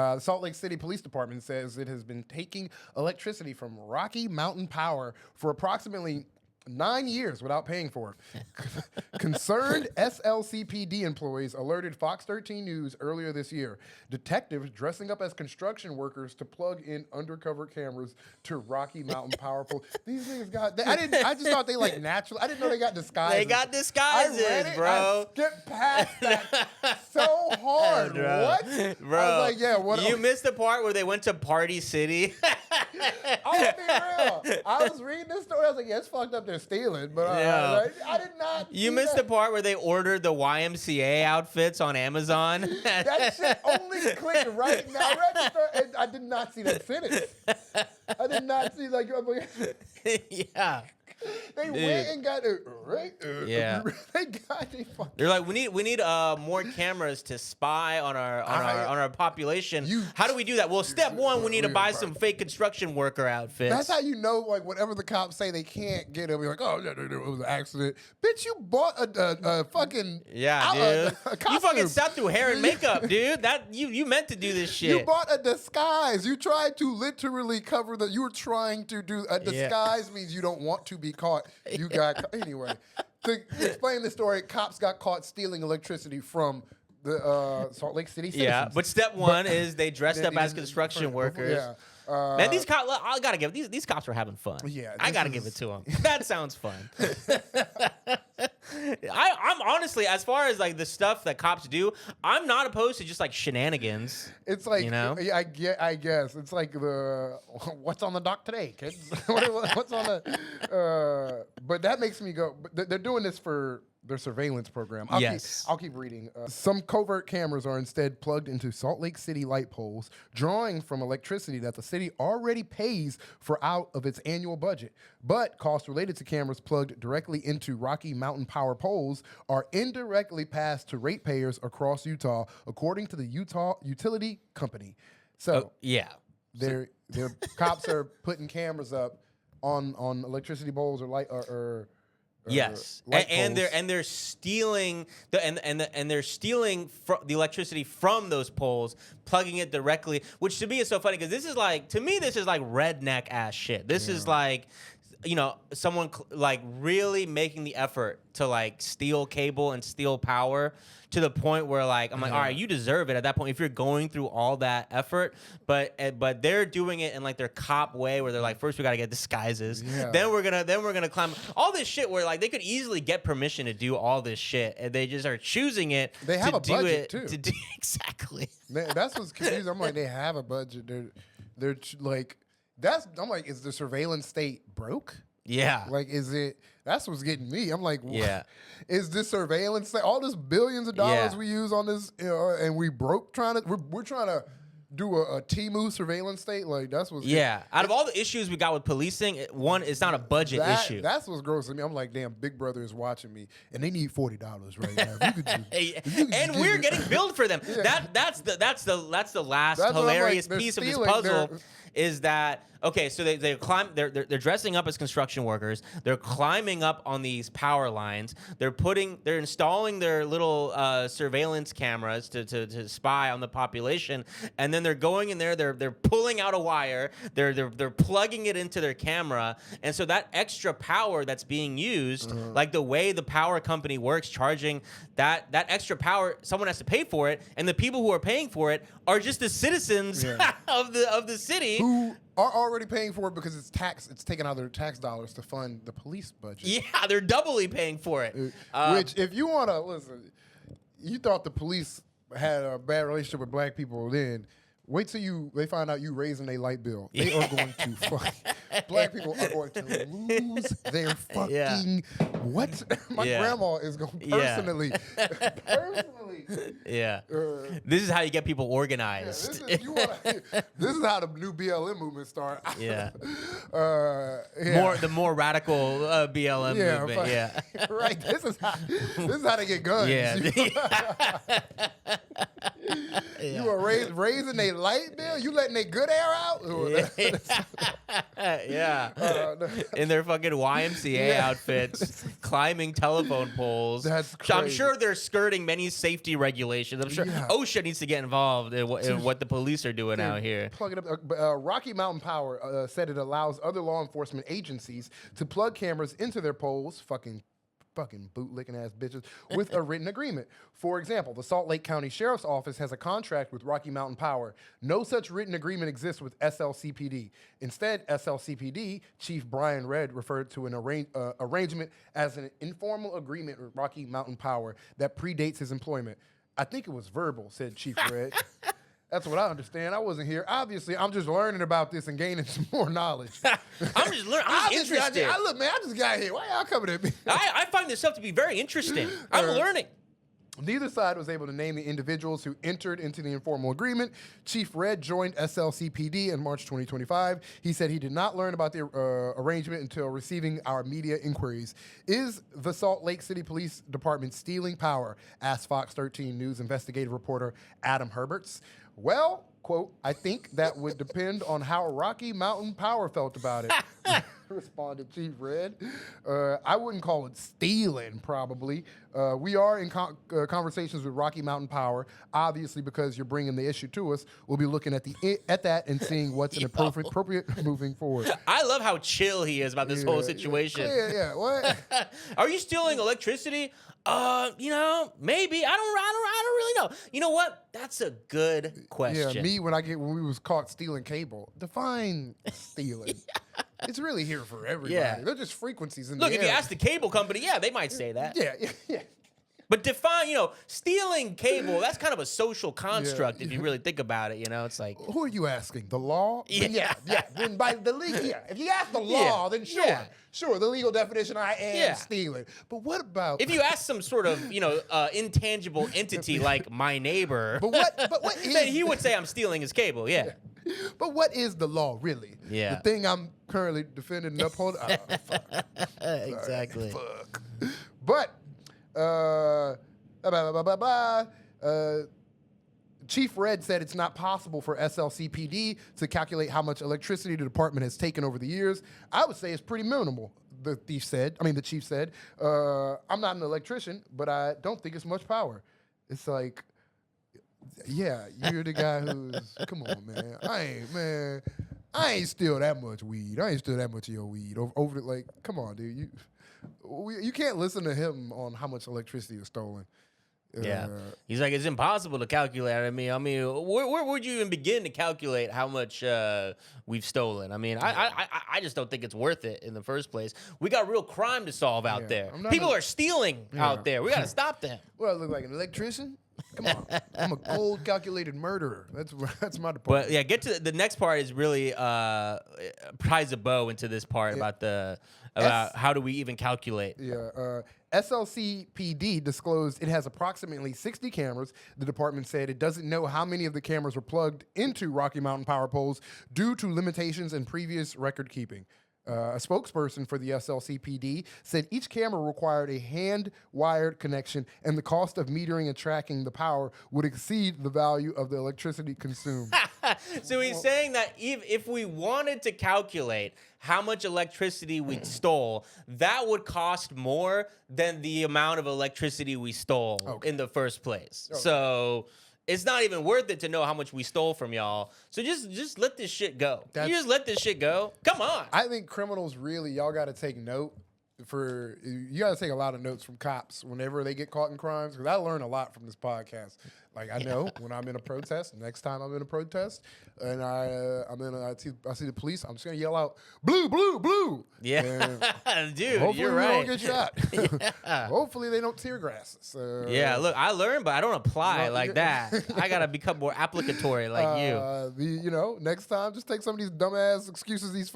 The Salt Lake City Police Department says it has been taking electricity from Rocky Mountain Power for approximately 9 years without paying for it. Concerned SLCPD employees alerted Fox 13 News earlier this year. Detectives dressing up as construction workers to plug in undercover cameras to Rocky Mountain Power Pole. These niggas got. I just thought they like natural. I didn't know they got disguises. They got disguises, bro. I skipped past that so hard. Bro. What, bro? I was like, yeah. What? You missed the part where they went to Party City. I'll be real. I was reading this story. I was like, yeah, it's fucked up. They're stealing, but I did not. You missed the part where they ordered the YMCA outfits on Amazon. That shit only clicked right now. I registered, and I did not see that sentence. I did not see Yeah. They went and got it right. Yeah. They're like, we need more cameras to spy on our population. How do we do that? Well, step one, we need to buy some fake construction worker outfits. That's how you know, like, whatever the cops say they can't get them. You're like, oh, no, it was an accident. Bitch, you bought a fucking dude. A you fucking sat through hair and makeup, dude. That you meant to do this shit. You bought a disguise. You tried to literally cover the. You were trying to do a disguise means you don't want to be caught. You got anyway. To explain the story, cops got caught stealing electricity from the Salt Lake City citizens. Yeah, but step one is they dressed up as construction workers. Yeah. Man, these cops, I gotta give these cops are having fun. Yeah, I gotta give it to them. That sounds fun. I'm honestly, as far as like the stuff that cops do, I'm not opposed to just like shenanigans. It's like, you know, I guess it's like the what's on the dock today, kids. What's on the? But that makes me go. But they're doing this for their surveillance program. I'll keep reading. Some covert cameras are instead plugged into Salt Lake City light poles, drawing from electricity that the city already pays for out of its annual budget. But costs related to cameras plugged directly into Rocky Mountain Power poles are indirectly passed to ratepayers across Utah, according to the Utah Utility Company. So their cops are putting cameras up on electricity poles or light or yes, and they're stealing they're stealing the electricity from those poles, plugging it directly. Which to me is so funny because this is like redneck ass shit. This is like, you know, someone like really making the effort to like steal cable and steal power to the point where like I'm like, all right, you deserve it at that point if you're going through all that effort. But they're doing it in like their cop way where they're like, first we gotta get disguises, then we're gonna climb all this shit where like they could easily get permission to do all this shit and they just are choosing it. They have a budget too. Exactly. That's what's confusing. I'm like, they have a budget. They're like. I'm like, is the surveillance state broke? Yeah. Like, is it? That's what's getting me. I'm like, yeah. Is this surveillance state? All this billions of dollars we use on this, and we broke we're trying to do a Temu surveillance state? Like, that's what's out of all the issues we got with policing, it's not a budget issue. That's what's gross to me. I'm like, damn, Big Brother is watching me, and they need $40 right now. And we're getting billed for them. Yeah. That's the last hilarious piece of this puzzle. Is that okay? So they're dressing up as construction workers. They're climbing up on these power lines. They're installing their little surveillance cameras to spy on the population, and then they're going in there. They're pulling out a wire. They're plugging it into their camera, and so that extra power that's being used, like the way the power company works, charging that extra power, someone has to pay for it, and the people who are paying for it are just the citizens of the city. Who are already paying for it because it's taken out of their tax dollars to fund the police budget. Yeah, they're doubly paying for it. Which, if you want to listen, you thought the police had a bad relationship with black people then. Wait till they find out you raising their light bill. They are going to black people are going to lose their fucking what? My grandma is going to personally. Yeah. This is how you get people organized. This is how the new BLM movement started. Yeah. The more radical BLM movement. Yeah. Right. This is how they get guns. Yeah. You were raising their light bill? You letting their good air out? In their fucking YMCA outfits, climbing telephone poles. That's crazy. I'm sure they're skirting many safety regulations. I'm sure OSHA needs to get involved in what the police are doing out here. Plug it up. Rocky Mountain Power said it allows other law enforcement agencies to plug cameras into their poles, fucking bootlicking ass bitches, with a written agreement. For example, the Salt Lake County Sheriff's Office has a contract with Rocky Mountain Power. No such written agreement exists with SLCPD. Instead, SLCPD Chief Brian Redd referred to an arrangement as an informal agreement with Rocky Mountain Power that predates his employment. I think it was verbal, said Chief Redd. That's what I understand. I wasn't here. Obviously, I'm just learning about this and gaining some more knowledge. I'm just learning. I'm interested. Look, man, I just got here. Why y'all coming at me? I find this stuff to be very interesting. I'm learning. Neither side was able to name the individuals who entered into the informal agreement. Chief Redd joined SLCPD in March 2025. He said he did not learn about the arrangement until receiving our media inquiries. Is the Salt Lake City Police Department stealing power? Asked Fox 13 News investigative reporter Adam Herberts. Well, quote, I think that would depend on how Rocky Mountain Power felt about it, responded Chief Redd. I wouldn't call it stealing, probably. We are in conversations with Rocky Mountain Power, obviously, because you're bringing the issue to us. We'll be looking at that and seeing what's an appropriate moving forward. I love how chill he is about this whole situation. Yeah, what? Are you stealing electricity? Maybe. I don't really know. You know what? That's a good question. Yeah, when we was caught stealing cable. Define stealing. It's really here for everybody. Yeah. They're just frequencies in the air. Look, if you ask the cable company, they might say that. Yeah. But define, stealing cable, that's kind of a social construct if you really think about it, it's like... Who are you asking? The law? Yeah. Then by the legal, If you ask the law, then sure. Yeah. Sure, the legal definition, I am stealing. But what about... If you ask some sort of, intangible entity like my neighbor... But what is... Then he would say I'm stealing his cable, yeah. But what is the law, really? Yeah. The thing I'm currently defending and upholding? Fuck. Exactly. Fuck. But... Chief Redd said it's not possible for SLCPD to calculate how much electricity the department has taken over the years. I would say it's pretty minimal, the chief said. I'm not an electrician, but I don't think it's much power. It's like, yeah, you're the guy who's, come on, man. I ain't steal that much weed. I ain't steal that much of your weed. Come on, dude. You can't listen to him on how much electricity is stolen. Yeah, he's like, it's impossible to calculate. I mean, where would you even begin to calculate how much we've stolen? I mean, I just don't think it's worth it in the first place. We got real crime to solve out there. People are stealing out there. We got to stop them. Well, I look like an electrician. Come on, I'm a cold, calculated murderer. That's my department. But yeah, get to the next part is really ties a bow into this part about how do we even calculate. Yeah, SLCPD disclosed it has approximately 60 cameras. The department said it doesn't know how many of the cameras were plugged into Rocky Mountain Power poles due to limitations in previous record keeping. A spokesperson for the SLCPD said each camera required a hand-wired connection, and the cost of metering and tracking the power would exceed the value of the electricity consumed. So he's saying that if we wanted to calculate how much electricity we stole, that would cost more than the amount of electricity we stole in the first place. Okay. So... it's not even worth it to know how much we stole from y'all. So just let this shit go. You just let this shit go. Come on. I think criminals y'all got to take note. You got to take a lot of notes from cops whenever they get caught in crimes, because I learn a lot from this podcast. Like, I know when I'm in a protest, next time I'm in a protest, and I see the police, I'm just going to yell out, blue, blue, blue. Yeah. Dude, hopefully you're right. Hopefully we don't get shot. Hopefully they don't tear grass. Yeah, look, I learned, but I don't apply like that. I got to become more applicatory like you. Next time, just take some of these dumbass excuses,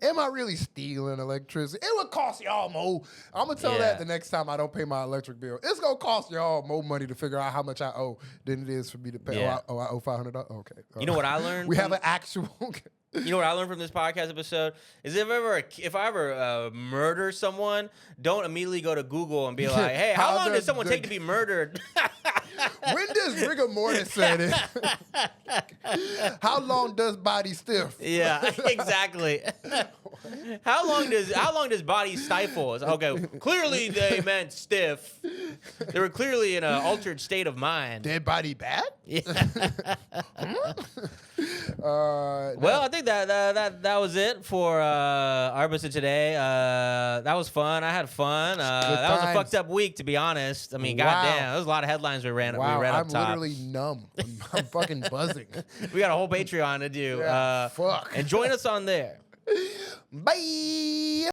am I really stealing electricity? It would cost y'all more. I'm going to tell that the next time I don't pay my electric bill. It's going to cost y'all more money to figure out how much I owe than it is for me to pay. Yeah. I owe $500. Okay. You know what I learned? We have an actual. You know what I learned from this podcast episode is if I ever murder someone, don't immediately go to Google and be like, "Hey, how long did someone take to be murdered?" When does rigor mortis set in? How long does body stiff? Yeah, exactly. How long does body stifle? Okay, clearly they meant stiff. They were clearly in an altered state of mind. Dead body bad? Yeah. Well, I think that was it for our episode today. That was fun. I had fun. That was a fucked up week, to be honest. I mean, goddamn, there's a lot of headlines we ran. Wow, we ran up I'm top. literally numb. I'm fucking buzzing. We got a whole Patreon to do. Yeah, fuck. And join us on there. Bye.